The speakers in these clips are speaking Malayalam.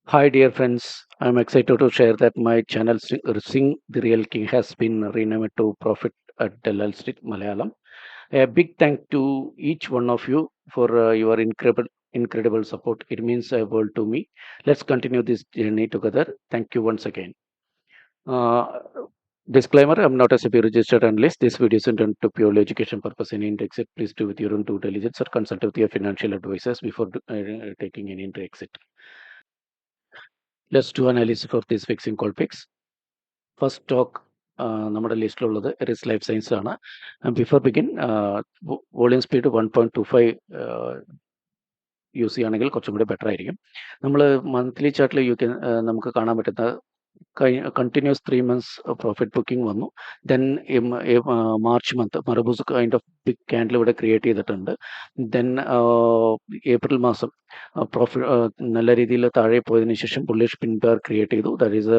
Hi, dear friends. I'm excited to share that my channel Sing the Real King has been renamed to Profit at Delal Street Malayalam. A big thank to each one of you for your incredible support. It means a world to me. Let's continue this journey together. Thank you once again. Uh, Disclaimer, I'm not a SEBI registered analyst. This video is intended to purely education purpose. Any entry exit, please do with your own due diligence or consult with your financial advisors before taking any entry exit. Let's do analysis for this fixing call picks. First stock നമ്മുടെ ലിസ്റ്റിലുള്ളത് എറിസ് ലൈഫ് സയൻസ് ആണ്. Before begin volume speed 1.25 use ചെയ്യുകയാണെങ്കിൽ കുറച്ചും കൂടി ബെറ്റർ ആയിരിക്കും. നമ്മൾ മന്ത്ലി ചാർട്ടിൽ നമുക്ക് കാണാൻ പറ്റുന്ന continuous 3 months profit booking വന്നു. Then March month marubozu kind of big candle ഇവിടെ ക്രിയേറ്റ് ചെയ്തിട്ടുണ്ട്. Then ഏപ്രിൽ മാസം നല്ല രീതിയിൽ താഴെ പോയതിനു ശേഷം ബുള്ളിഷ് പിൻ ബാർ ക്രിയേറ്റ് ചെയ്തു. ദാറ്റ് ഈസ്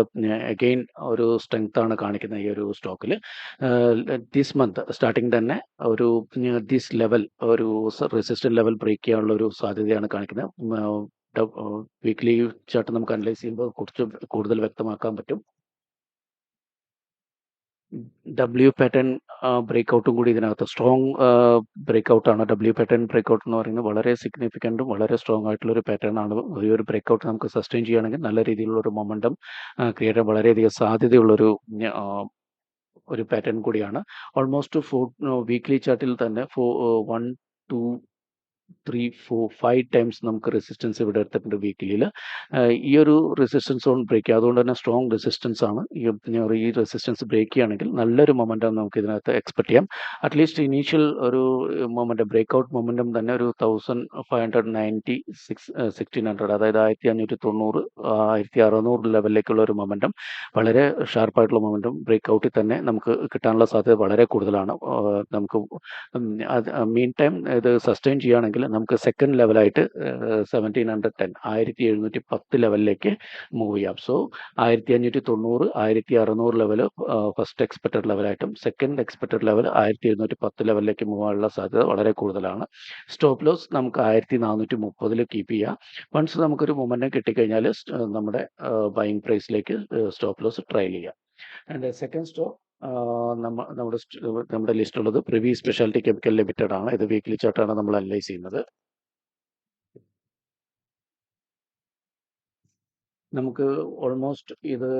അഗെയിൻ ഒരു സ്ട്രെങ്ത് ആണ് കാണിക്കുന്നത് ഈ ഒരു സ്റ്റോക്കിൽ. ദിസ് മന്ത് സ്റ്റാർട്ടിങ് തന്നെ ഒരു ദിസ് ലെവൽ ഒരു റെസിസ്റ്റന്റ് ലെവൽ ബ്രേക്ക് ചെയ്യാനുള്ള ഒരു സാധ്യതയാണ് കാണിക്കുന്നത്. വീക്ക്ലി ചാർട്ട് നമുക്ക് അനലൈസ് ചെയ്യുമ്പോൾ കുറച്ച് കൂടുതൽ വ്യക്തമാക്കാൻ പറ്റും. ഡബ്ല്യു പാറ്റേൺ ബ്രേക്ക്ഔട്ടും കൂടി ഇതിനകത്ത് സ്ട്രോങ് ബ്രേക്ക്ഔട്ട് ആണ്. ഡബ്ല്യു പാറ്റേൺ ബ്രേക്ക്ഔട്ട് എന്ന് പറയുന്നത് വളരെ സിഗ്നിഫിക്കൻറ്റും വളരെ സ്ട്രോങ് ആയിട്ടുള്ള ഒരു പാറ്റേൺ ആണ്. ഈ ഒരു ബ്രേക്ക്ഔട്ട് നമുക്ക് സസ്റ്റെയിൻ ചെയ്യുകയാണെങ്കിൽ നല്ല രീതിയിലുള്ള ഒരു മൊമെൻറ്റം ക്രിയേറ്റ് ചെയ്യാൻ വളരെയധികം സാധ്യതയുള്ളൊരു ഒരു പാറ്റേൺ കൂടിയാണ്. ഓൾമോസ്റ്റ് വീക്ക്ലി ചാർട്ടിൽ തന്നെ 1, 2, 3, 4, 5 ടൈംസ് നമുക്ക് റെസിസ്റ്റൻസ് ഇവിടെ എടുത്തിട്ടുണ്ട് വീക്കിലിയിൽ. ഈ ഒരു റെസിസ്റ്റൻസ് സോൺ ബ്രേക്ക് ചെയ്യുക, അതുകൊണ്ട് തന്നെ സ്ട്രോങ് റെസിസ്റ്റൻസ് ആണ്. ഈ റെസിസ്റ്റൻസ് ബ്രേക്ക് ചെയ്യുകയാണെങ്കിൽ നല്ലൊരു മൊമെൻറ്റം നമുക്ക് ഇതിനകത്ത് എക്സ്പെക്ട് ചെയ്യാം. അറ്റ്ലീസ്റ്റ് ഇനീഷ്യൽ ഒരു മൊമെൻറ്റം ബ്രേക്ക്ഔട്ട് മൊമെൻറ്റം തന്നെ ഒരു 1590, 1600, അതായത് 1590, 1600 ലെവലിലേക്കുള്ള ഒരു മൊമെൻറ്റം, വളരെ ഷാർപ്പായിട്ടുള്ള മൊമെൻറ്റം ബ്രേക്ക്ഔട്ടിൽ തന്നെ നമുക്ക് കിട്ടാനുള്ള സാധ്യത വളരെ കൂടുതലാണ്. നമുക്ക് മീൻ ടൈം ഇത് സസ്റ്റെയിൻ ചെയ്യുകയാണെങ്കിൽ നമുക്ക് സെക്കൻഡ് ലെവലായിട്ട് 1710, 1710 ലെവലിലേക്ക് മൂവ് ചെയ്യാം. സോ 1590, 1600 ലെവൽ ഫസ്റ്റ് എക്സ്പെക്റ്റഡ് ലെവലായിട്ടും സെക്കൻഡ് എക്സ്പെക്റ്റഡ് ലെവൽ 1710 ലെവലിലേക്ക് മൂവ് ആകാനുള്ള സാധ്യത വളരെ കൂടുതലാണ്. സ്റ്റോപ്പ് ലോസ് നമുക്ക് 1430 കീപ്പ് ചെയ്യാം. വൺസ് നമുക്കൊരു മൊമെൻറ്റം കിട്ടിക്കഴിഞ്ഞാൽ നമ്മുടെ ബൈയിങ് പ്രൈസിലേക്ക് സ്റ്റോപ്പ് ലോസ് ട്രയൽ ചെയ്യാം. ആൻഡ് സെക്കൻഡ് സ്റ്റോക്ക് നമ്മുടെ ലിസ്റ്റുള്ളത് പ്രിവി സ്പെഷ്യാലിറ്റി കെമിക്കൽ ലിമിറ്റഡ് ആണ്. ഇത് വീക്ക്ലി ചാർട്ടാണ് നമ്മൾ അനലൈസ് ചെയ്യുന്നത്. നമുക്ക് ഓൾമോസ്റ്റ് ഇത്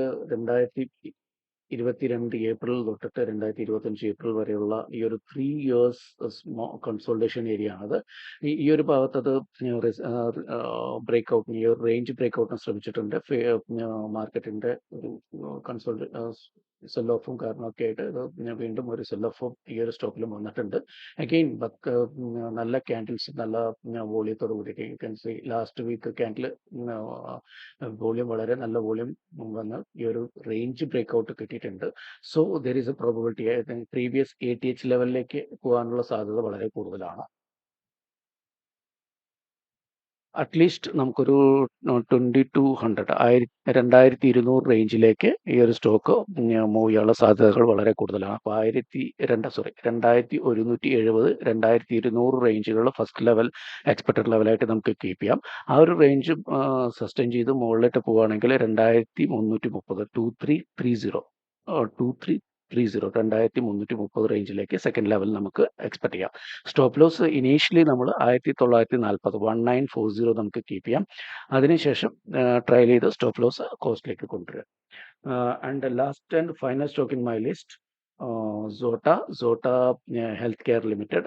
2022 ഏപ്രിൽ തൊട്ടിട്ട് 2025 ഏപ്രിൽ വരെയുള്ള ഈ ഒരു 3 years കൺസോൾട്ടേഷൻ ഏരിയ ആണത്. ഈ ഒരു ഭാഗത്തത് ബ്രേക്ക്ഔട്ടിന്, ഈ ഒരു റേഞ്ച് ബ്രേക്ക്ഔട്ടിന് ശ്രമിച്ചിട്ടുണ്ട്. മാർക്കറ്റിന്റെ ഒരു സെൽ ഓഫും കാരണമൊക്കെ ആയിട്ട് വീണ്ടും ഒരു സെൽ ഓഫും ഈ ഒരു സ്റ്റോക്കിലും വന്നിട്ടുണ്ട്. അഗെയിൻ നല്ല ക്യാൻഡിൽസ്, നല്ല വോളിയത്തോട് കൂടി ലാസ്റ്റ് വീക്ക് ക്യാൻഡിൽ വോളിയം വളരെ നല്ല വോളിയം വന്ന് ഈ ഒരു റേഞ്ച് ബ്രേക്ക്ഔട്ട് കിട്ടിയിട്ടുണ്ട്. So there is A probability previous ATH ലെവലിലേക്ക് പോകാനുള്ള സാധ്യത വളരെ കൂടുതലാണ്. അറ്റ്ലീസ്റ്റ് നമുക്കൊരു 2200, 2200 റേഞ്ചിലേക്ക് ഈ ഒരു സ്റ്റോക്ക് മൂവ് ചെയ്യാനുള്ള സാധ്യതകൾ വളരെ കൂടുതലാണ്. അപ്പോൾ 2170, 2200 റേഞ്ചുകൾ ഫസ്റ്റ് ലെവൽ എക്സ്പെക്റ്റഡ് ലെവലായിട്ട് നമുക്ക് കീപ്പ് ചെയ്യാം. ആ ഒരു റേഞ്ച് സസ്റ്റെയിൻ ചെയ്ത് മുകളിലേക്ക് പോവുകയാണെങ്കിൽ 2330, 2330, 2330 റേഞ്ചിലേക്ക് സെക്കൻഡ് ലെവൽ നമുക്ക് എക്സ്പെക്ട് ചെയ്യാം. സ്റ്റോപ്പ് ലോസ് ഇനീഷ്യലി നമ്മൾ 1940, 1940 നമുക്ക് കീപ്പ് ചെയ്യാം. അതിനുശേഷം ട്രയൽ ചെയ്ത് സ്റ്റോപ്പ് ലോസ് കോസ്റ്റിലേക്ക് കൊണ്ടുവരിക. And last and final stock in my list, Zota Healthcare Limited.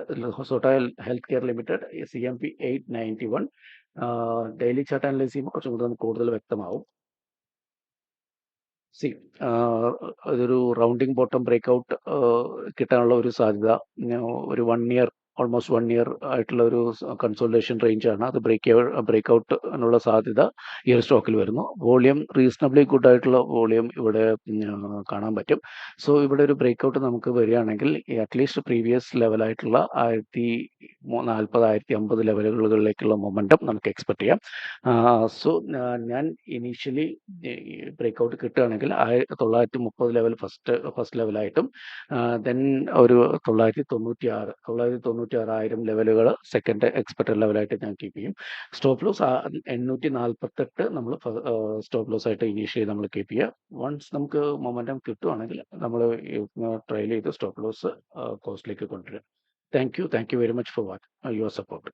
Zota Healthcare Limited CMP 891. Daily chart analyse ചെയ്യുമ്പോൾ കുറച്ചും കൂടി നമുക്ക് കൂടുതൽ വ്യക്തമാവും. അതൊരു റൗണ്ടിങ് ബോട്ടം ബ്രേക്ക്ഔട്ട് കിട്ടാനുള്ള ഒരു സാധ്യത, ഒരു 1 year, ഓൾമോസ്റ്റ് 1 year ആയിട്ടുള്ള ഒരു കൺസോൾട്ടേഷൻ റേഞ്ചാണ്. അത് ബ്രേക്ക്ഔട്ടിനുള്ള സാധ്യത ഈ ഒരു സ്റ്റോക്കിൽ വരുന്നു. വോളിയം റീസണബിളി ഗുഡ് ആയിട്ടുള്ള വോളിയം ഇവിടെ കാണാൻ പറ്റും. സോ ഇവിടെ ഒരു ബ്രേക്ക്ഔട്ട് നമുക്ക് വരികയാണെങ്കിൽ അറ്റ്ലീസ്റ്റ് പ്രീവിയസ് ലെവലായിട്ടുള്ള 1040, 1050 ലെവലുകളിലേക്കുള്ള മൊമെൻറ്റം നമുക്ക് എക്സ്പെക്ട് ചെയ്യാം. സോ ഞാൻ ഇനീഷ്യലി ബ്രേക്ക്ഔട്ട് കിട്ടുകയാണെങ്കിൽ 1930 ലെവൽ ഫസ്റ്റ് ലെവലായിട്ടും ദെൻ ഒരു 996 806,000 ലെവലുകൾ സെക്കൻഡ് എക്സ്പെക്റ്റഡ് ലെവലായിട്ട് ഞാൻ കീപ്പ് ചെയ്യും. സ്റ്റോപ്പ് ലോസ് 848 നമ്മൾ സ്റ്റോപ്പ് ലോസ് ആയിട്ട് ഇനീഷ്യലി നമ്മൾ കീപ്പ് ചെയ്യുക. വൺസ് നമുക്ക് മൊമെന്റം കിട്ടുവാണെങ്കിൽ നമ്മൾ ട്രയൽ ചെയ്ത് സ്റ്റോപ്പ് ലോസ് കോസ്റ്റിലേക്ക് കൊണ്ടുവരിക. Thank you very much for your support.